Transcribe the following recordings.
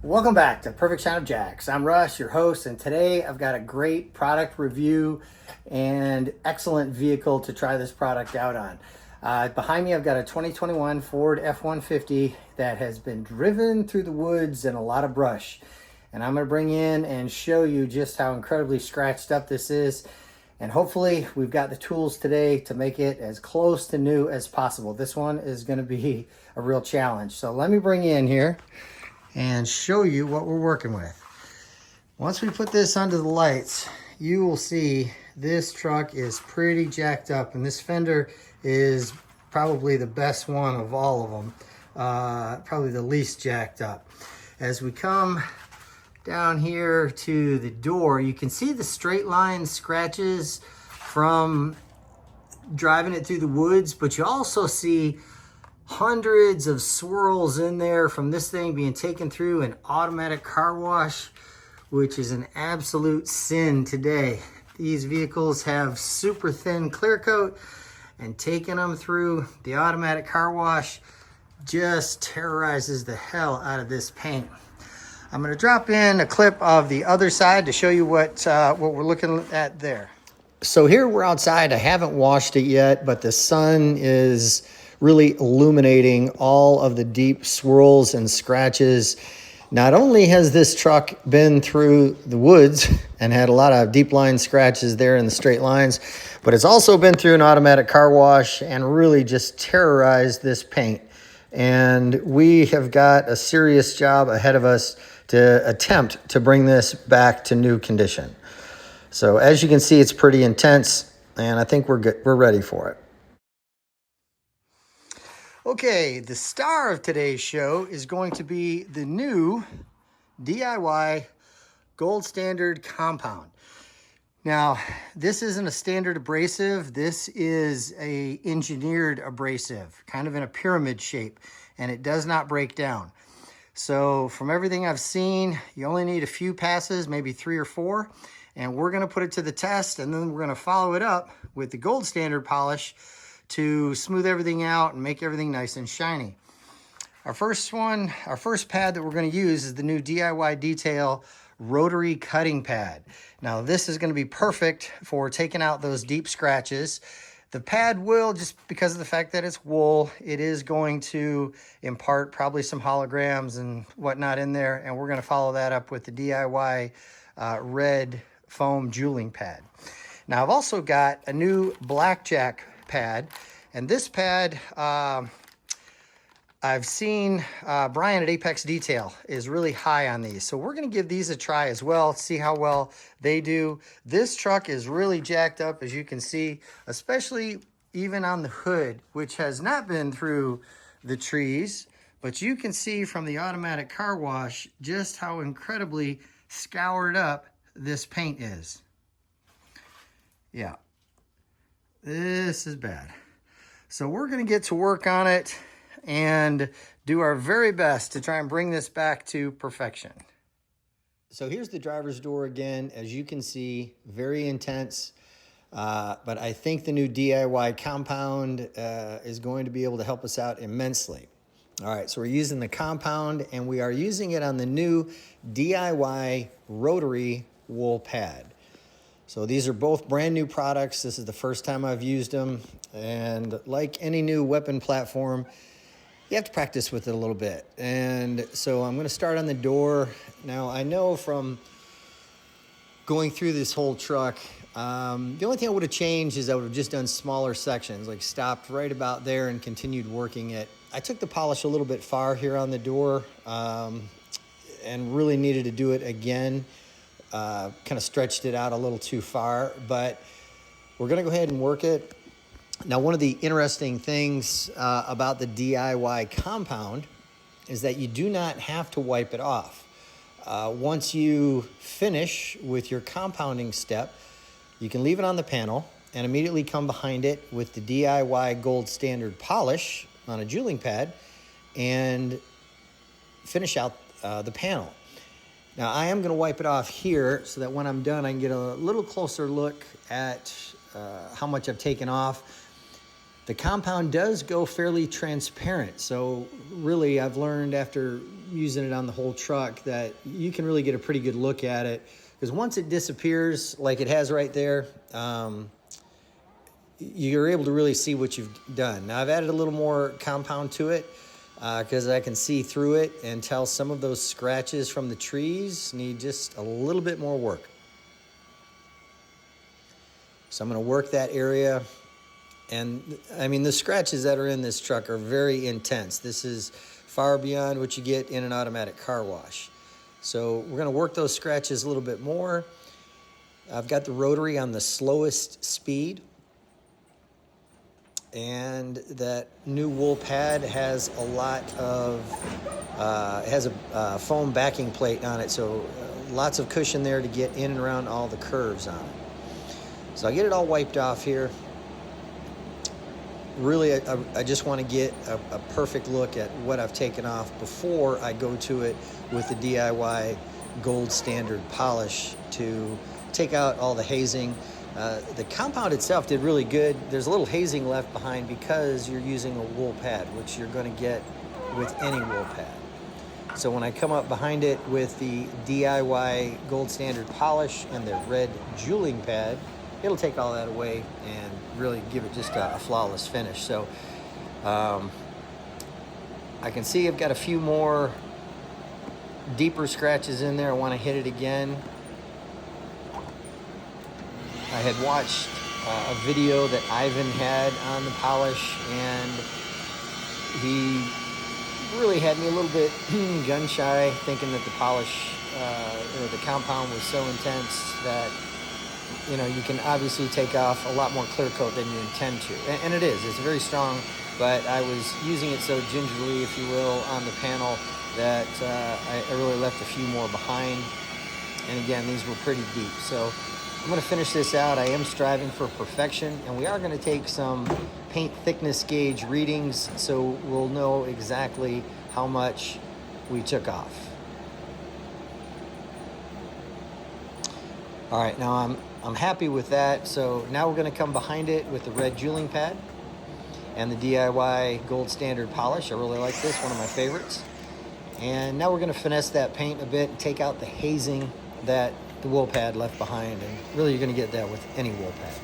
Welcome back to Perfect Shine of Jacks. I'm Russ, your host, and today I've got a great product review and excellent vehicle to try this product out on. Behind me, I've got a 2021 Ford F150 that has been driven through the woods and a lot of brush. And I'm going to bring in and show you just how incredibly scratched up this is. And hopefully we've got the tools today to make it as close to new as possible. This one is going to be a real challenge. So let me bring you in here and show you what we're working with. Once we put this under the lights, you will see this truck is pretty jacked up, and this fender is probably the best one of all of them, probably the least jacked up. As we come down here to the door, you can see the straight line scratches from driving it through the woods, but you also see hundreds of swirls in there from this thing being taken through an automatic car wash, which is an absolute sin today. These vehicles have super thin clear coat, and taking them through the automatic car wash just terrorizes the hell out of this paint. I'm going to drop in a clip of the other side to show you what we're looking at there. So here we're outside. I haven't washed it yet, but the sun is really illuminating all of the deep swirls and scratches. Not only has this truck been through the woods and had a lot of deep line scratches there in the straight lines, but it's also been through an automatic car wash and really just terrorized this paint. And we have got a serious job ahead of us to attempt to bring this back to new condition. So as you can see, it's pretty intense, and I think we're good. We're ready for it. Okay, the star of today's show is going to be the new DIY Gold Standard Compound. Now, this isn't a standard abrasive. This is a engineered abrasive, kind of in a pyramid shape, and it does not break down. So from everything I've seen, you only need a few passes, maybe 3 or 4, and we're gonna put it to the test, and then we're gonna follow it up with the Gold Standard polish to smooth everything out and make everything nice and shiny. Our first pad that we're going to use is the new DIY Detail rotary cutting pad. Now this is going to be perfect for taking out those deep scratches. The pad will, just because of the fact that it's wool, it is going to impart probably some holograms and whatnot in there, and we're going to follow that up with the DIY red foam jeweling pad. Now I've also got a new Blackjack pad, and this pad I've seen Brian at Apex Detail is really high on these, so we're going to give these a try as well, see how well they do. This truck is really jacked up, as you can see, especially even on the hood, which has not been through the trees, but you can see from the automatic car wash just how incredibly scoured up this paint is. Yeah. This is bad. So we're going to get to work on it and do our very best to try and bring this back to perfection. So here's the driver's door again. As you can see, very intense, but I think the new DIY compound is going to be able to help us out immensely. All right, so we're using the compound, and we are using it on the new DIY rotary wool pad. So these are both brand new products. This is the first time I've used them. And like any new weapon platform, you have to practice with it a little bit. And so I'm going to start on the door. Now I know from going through this whole truck, the only thing I would have changed is I would have just done smaller sections, like stopped right about there and continued working it. I took the polish a little bit far here on the door and really needed to do it again. Kind of stretched it out a little too far, but we're going to go ahead and work it. Now, one of the interesting things about the DIY compound is that you do not have to wipe it off. Once you finish with your compounding step, you can leave it on the panel and immediately come behind it with the DIY Gold Standard polish on a jeweling pad and finish out the panel. Now I am going to wipe it off here so that when I'm done I can get a little closer look at how much I've taken off. The compound does go fairly transparent, so really I've learned after using it on the whole truck that you can really get a pretty good look at it, because once it disappears like it has right there, you're able to really see what you've done. Now I've added a little more compound to it because I can see through it and tell some of those scratches from the trees need just a little bit more work. So I'm going to work that area. And I mean, the scratches that are in this truck are very intense. This is far beyond what you get in an automatic car wash. So we're going to work those scratches a little bit more. I've got the rotary on the slowest speed. And that new wool pad has a lot of, has a foam backing plate on it. So lots of cushion there to get in and around all the curves on it. So I get it all wiped off here. Really, I just want to get a perfect look at what I've taken off before I go to it with the DIY gold standard polish to take out all the hazing. The compound itself did really good. There's a little hazing left behind because you're using a wool pad, which you're going to get with any wool pad. So when I come up behind it with the DIY gold standard polish and the red jeweling pad, it'll take all that away and really give it just a flawless finish. So I can see I've got a few more deeper scratches in there. I want to hit it again. I had watched a video that Ivan had on the polish, and he really had me a little bit gun shy, thinking that the polish or the compound was so intense that, you know, you can obviously take off a lot more clear coat than you intend to. And it is. It's very strong, but I was using it so gingerly, if you will, on the panel that I really left a few more behind. And again, these were pretty deep. So I'm going to finish this out. I am striving for perfection, and we are going to take some paint thickness gauge readings so we'll know exactly how much we took off. All right, now I'm happy with that. So now we're going to come behind it with the red jeweling pad and the DIY gold standard polish. I really like this, one of my favorites. And now we're going to finesse that paint a bit and take out the hazing that the wool pad left behind. And really, you're going to get that with any wool pad.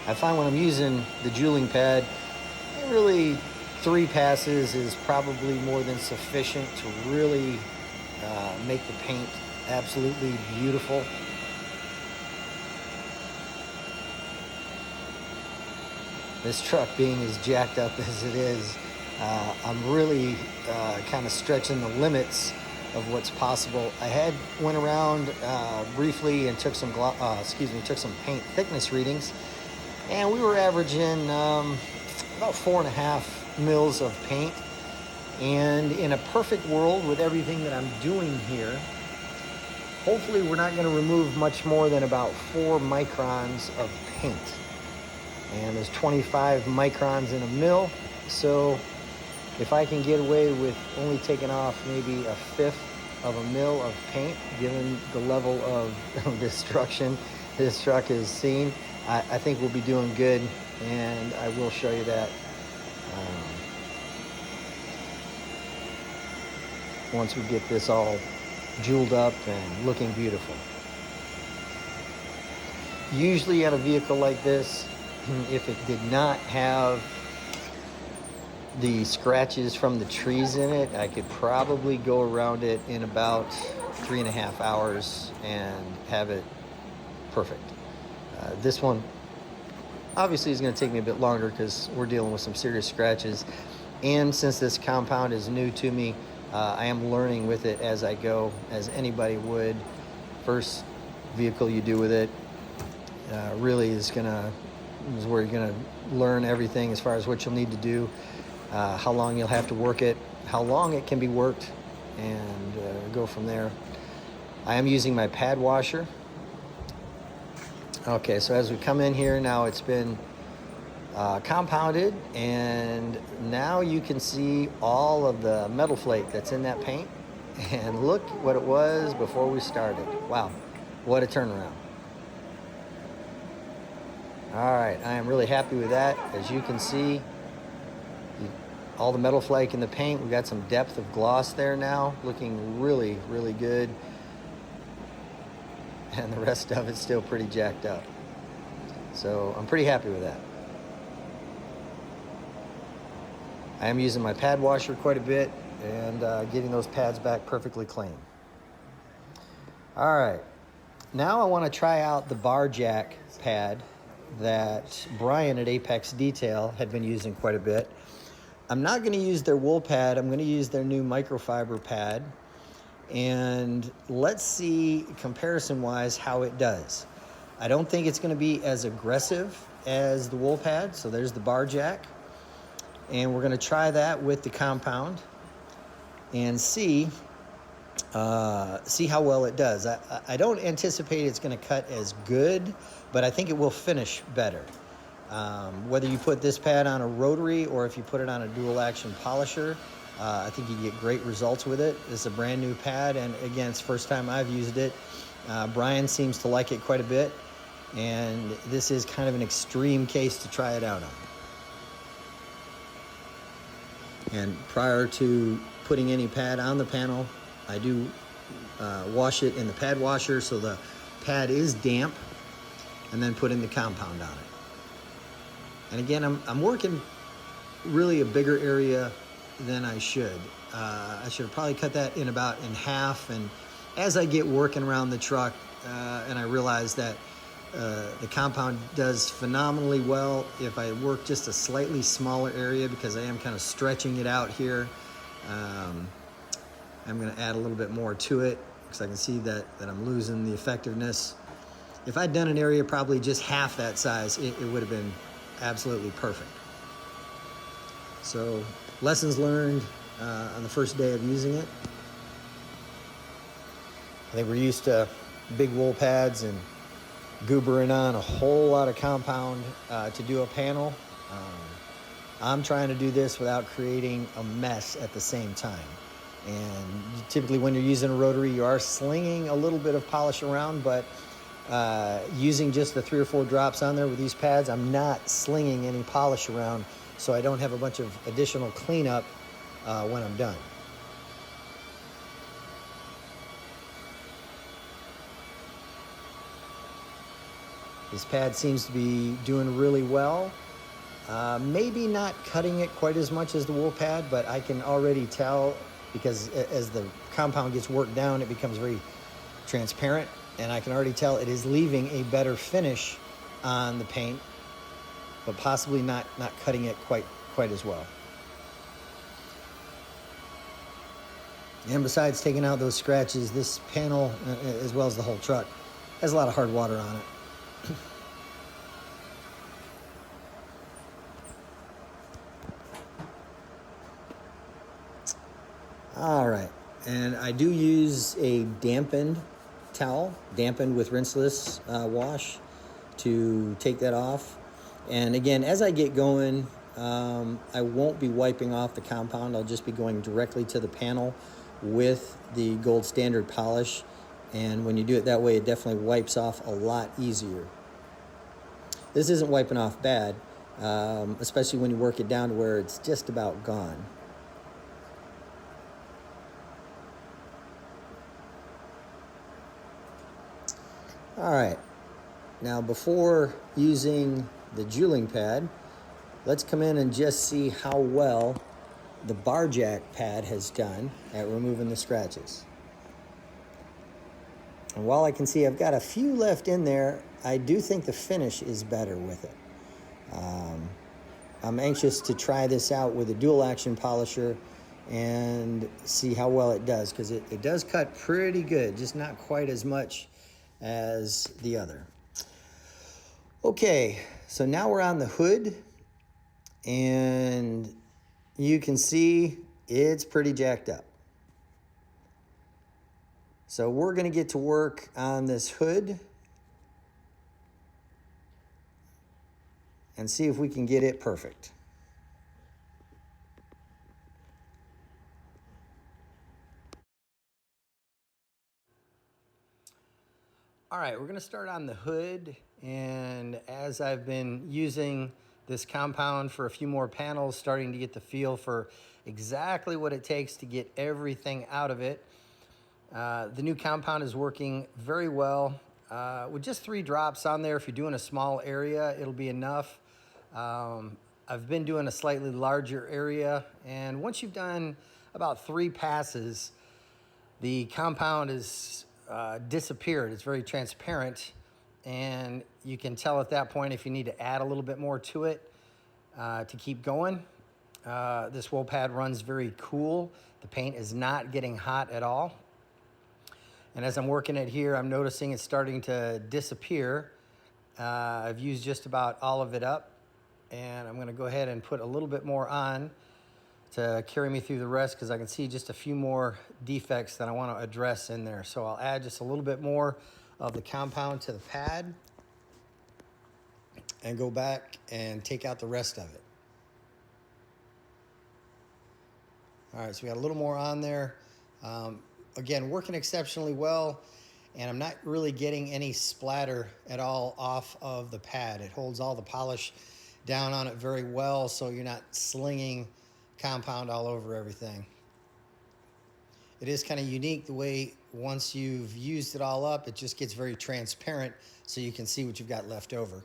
I find when I'm using the jeweling pad, really 3 passes is probably more than sufficient to really make the paint absolutely beautiful. This truck being as jacked up as it is, I'm really kind of stretching the limits of what's possible. I had went around briefly and took some took some paint thickness readings, and we were averaging about 4.5 mils of paint. And in a perfect world with everything that I'm doing here, hopefully we're not going to remove much more than about 4 microns of paint. And there's 25 microns in a mil, so if I can get away with only taking off maybe 1/5 of a mil of paint, given the level of destruction this truck has seen, I think we'll be doing good, and I will show you that once we get this all jeweled up and looking beautiful. Usually on a vehicle like this, if it did not have the scratches from the trees in it, I could probably go around it in about 3.5 hours and have it perfect. This one obviously is going to take me a bit longer because we're dealing with some serious scratches, and since this compound is new to me, I am learning with it as I go, as anybody would. First vehicle you do with it really is where you're going to learn everything as far as what you'll need to do, how long you'll have to work it, how long it can be worked, and go from there. I am using my pad washer. Okay, so as we come in here now, it's been compounded, and now you can see all of the metal flake that's in that paint, and look what it was before we started. Wow, what a turnaround. All right, I am really happy with that. As you can see, all the metal flake in the paint, we've got some depth of gloss there now, looking really, really good. And the rest of it's still pretty jacked up. So I'm pretty happy with that. I am using my pad washer quite a bit and getting those pads back perfectly clean. All right, now I want to try out the Blackjack pad that Brian at Apex Detail had been using quite a bit. I'm not going to use their wool pad. I'm going to use their new microfiber pad. And let's see, comparison-wise, how it does. I don't think it's going to be as aggressive as the wool pad. So there's the Blackjack. And we're going to try that with the compound and see how well it does. I don't anticipate it's going to cut as good, but I think it will finish better. Whether you put this pad on a rotary or if you put it on a dual action polisher, I think you get great results with it. It's a brand new pad, and again, it's the first time I've used it. Brian seems to like it quite a bit, and this is kind of an extreme case to try it out on. And prior to putting any pad on the panel, I do wash it in the pad washer so the pad is damp, and then put in the compound on it. And again, I'm working really a bigger area than I should. I should have probably cut that in half. And as I get working around the truck, and I realize that the compound does phenomenally well if I work just a slightly smaller area, because I am kind of stretching it out here. I'm going to add a little bit more to it because I can see that I'm losing the effectiveness. If I'd done an area probably just half that size, it would have been absolutely perfect. So, lessons learned on the first day of using it. I think we're used to big wool pads and goobering on a whole lot of compound to do a panel. I'm trying to do this without creating a mess at the same time. And typically when you're using a rotary, you are slinging a little bit of polish around, but using just the 3 or 4 drops on there with these pads, I'm not slinging any polish around, so I don't have a bunch of additional cleanup when I'm done. This pad seems to be doing really well. Maybe not cutting it quite as much as the wool pad, but I can already tell, because as the compound gets worked down, it becomes very transparent, and I can already tell it is leaving a better finish on the paint, but possibly not cutting it quite as well. And besides taking out those scratches, this panel, as well as the whole truck, has a lot of hard water on it. All right, and I do use a dampened towel, dampened with rinseless wash, to take that off. And again, as I get going, I won't be wiping off the compound. I'll just be going directly to the panel with the gold standard polish. And when you do it that way, it definitely wipes off a lot easier. This isn't wiping off bad, especially when you work it down to where it's just about gone. All right, now before using the jeweling pad, let's come in and just see how well the Blackjack pad has done at removing the scratches. And while I can see I've got a few left in there, I do think the finish is better with it. I'm anxious to try this out with a dual action polisher and see how well it does, because it does cut pretty good, just not quite as much as the other. Okay, so now we're on the hood, and you can see it's pretty jacked up. So we're going to get to work on this hood and see if we can get it perfect. All right, we're gonna start on the hood, and as I've been using this compound for a few more panels, starting to get the feel for exactly what it takes to get everything out of it. The new compound is working very well. With just 3 drops on there, if you're doing a small area, it'll be enough. I've been doing a slightly larger area, and once you've done about 3 passes, the compound is disappeared. It's very transparent, and you can tell at that point if you need to add a little bit more to it to keep going. This wool pad runs very cool. The paint is not getting hot at all. And as I'm working it here, I'm noticing it's starting to disappear. I've used just about all of it up, and I'm gonna go ahead and put a little bit more on to carry me through the rest, because I can see just a few more defects that I want to address in there. So I'll add just a little bit more of the compound to the pad and go back and take out the rest of it. All right, so we got a little more on there. Again, working exceptionally well, and I'm not really getting any splatter at all off of the pad. It holds all the polish down on it very well, so you're not slinging compound all over everything. It is kind of unique the way once you've used it all up, it just gets very transparent, so you can see what you've got left over.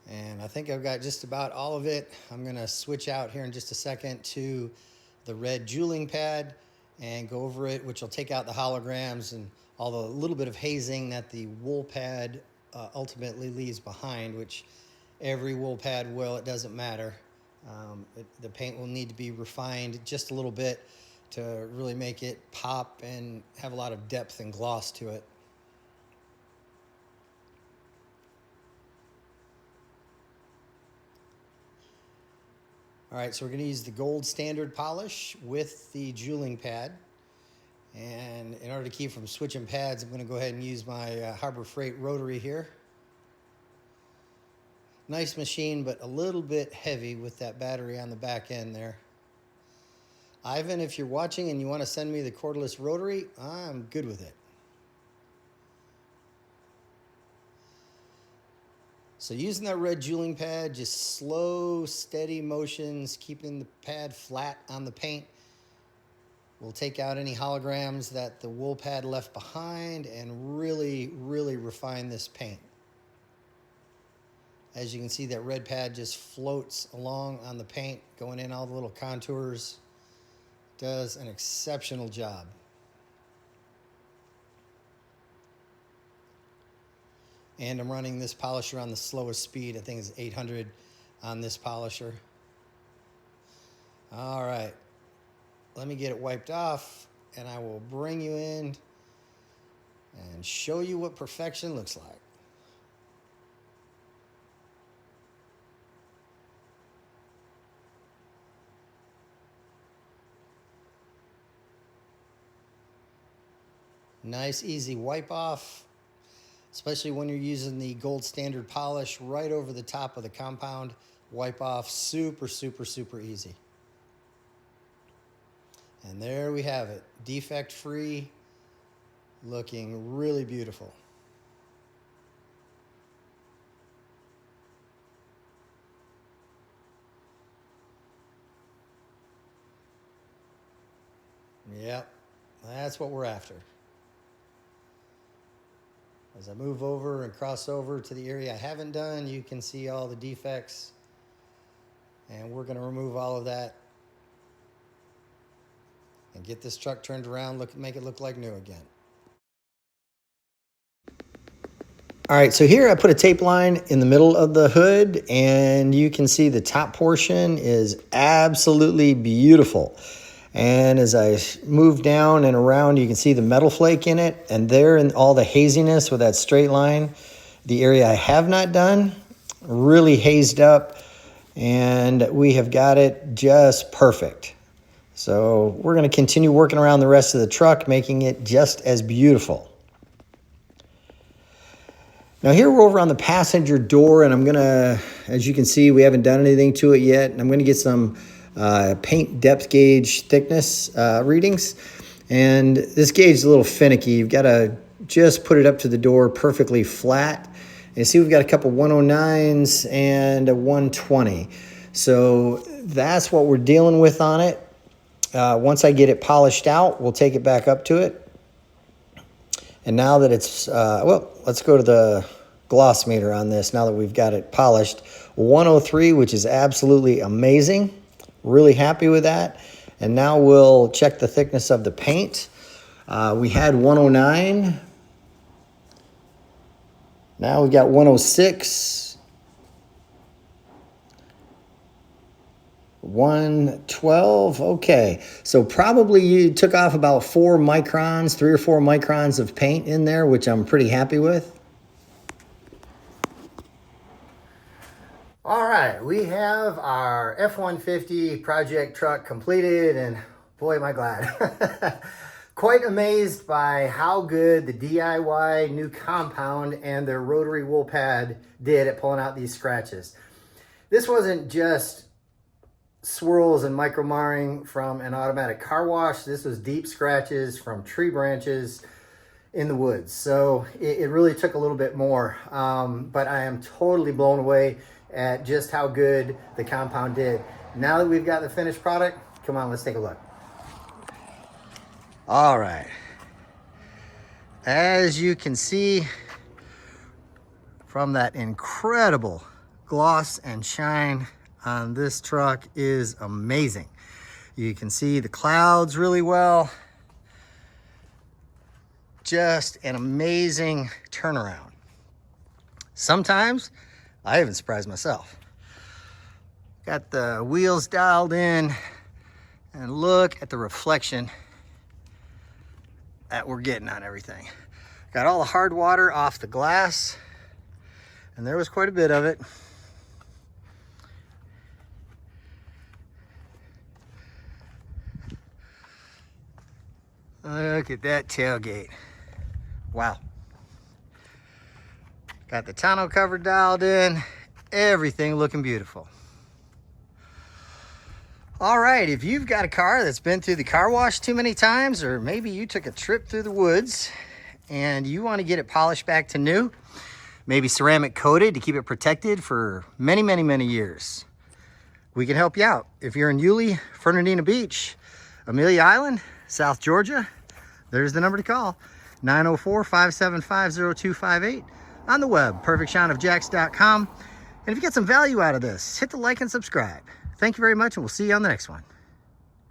And I think I've got just about all of it. I'm gonna switch out here in just a second to the red jeweling pad and go over it, which will take out the holograms and all the little bit of hazing that the wool pad ultimately leaves behind, which every wool pad will, it doesn't matter. The paint will need to be refined just a little bit to really make it pop and have a lot of depth and gloss to it. All right, so we're gonna use the gold standard polish with the jeweling pad. And in order to keep from switching pads, I'm gonna go ahead and use my Harbor Freight rotary here. Nice machine, but a little bit heavy with that battery on the back end there. Ivan, if you're watching and you wanna send me the cordless rotary, I'm good with it. So using that red jeweling pad, just slow, steady motions, keeping the pad flat on the paint. We'll take out any holograms that the wool pad left behind and really, really refine this paint. As you can see, that red pad just floats along on the paint, going in all the little contours. Does an exceptional job. And I'm running this polisher on the slowest speed. I think it's 800 on this polisher. All right, let me get it wiped off, and I will bring you in and show you what perfection looks like. Nice, easy wipe off. Especially when you're using the gold standard polish right over the top of the compound. Wipe off super, super, super easy. And there we have it, defect free, looking really beautiful. Yep, that's what we're after. As I move over and cross over to the area I haven't done, you can see all the defects. And we're gonna remove all of that and get this truck turned around, make it look like new again. All right, so here I put a tape line in the middle of the hood, and you can see the top portion is absolutely beautiful. And as I move down and around, you can see the metal flake in it, and there in all the haziness with that straight line, the area I have not done, really hazed up, and we have got it just perfect. So we're gonna continue working around the rest of the truck, making it just as beautiful. Now here we're over on the passenger door, and I'm gonna, as you can see, we haven't done anything to it yet. And I'm gonna get some paint depth gauge thickness readings. And this gauge is a little finicky. You've gotta just put it up to the door perfectly flat. And you see we've got a couple 109s and a 120. So that's what we're dealing with on it. Once I get it polished out, we'll take it back up to it. And now that it's, well, let's go to the gloss meter on this now that we've got it polished. 103, which is absolutely amazing. Really happy with that. And now we'll check the thickness of the paint. We had 109. Now we've got 106. 112. Okay, so probably you took off about 4 microns, 3 or 4 microns of paint in there, which I'm pretty happy with. All right, we have our F-150 project truck completed, and boy, am I glad. Quite amazed by how good the DIY new compound and their rotary wool pad did at pulling out these scratches. This wasn't just swirls and micro marring from an automatic car wash. This was deep scratches from tree branches in the woods. So it really took a little bit more, but I am totally blown away at just how good the compound did. Now that we've got the finished product, come on, let's take a look. All right. As you can see from that incredible gloss and shine on this truck is amazing. You can see the clouds really well. Just an amazing turnaround. Sometimes I even surprise myself. Got the wheels dialed in, and look at the reflection that we're getting on everything. Got all the hard water off the glass, and there was quite a bit of it. Look at that tailgate. Wow. Got the tonneau cover dialed in. Everything looking beautiful. All right, if you've got a car that's been through the car wash too many times, or maybe you took a trip through the woods and you want to get it polished back to new, maybe ceramic coated to keep it protected for many, many, many years, we can help you out. If you're in Yulee, Fernandina Beach, Amelia Island, South Georgia, there's the number to call, 904-575-0258. On the web, perfectshotofjacks.com. And if you get some value out of this, hit the like and subscribe. Thank you very much, and we'll see you on the next one.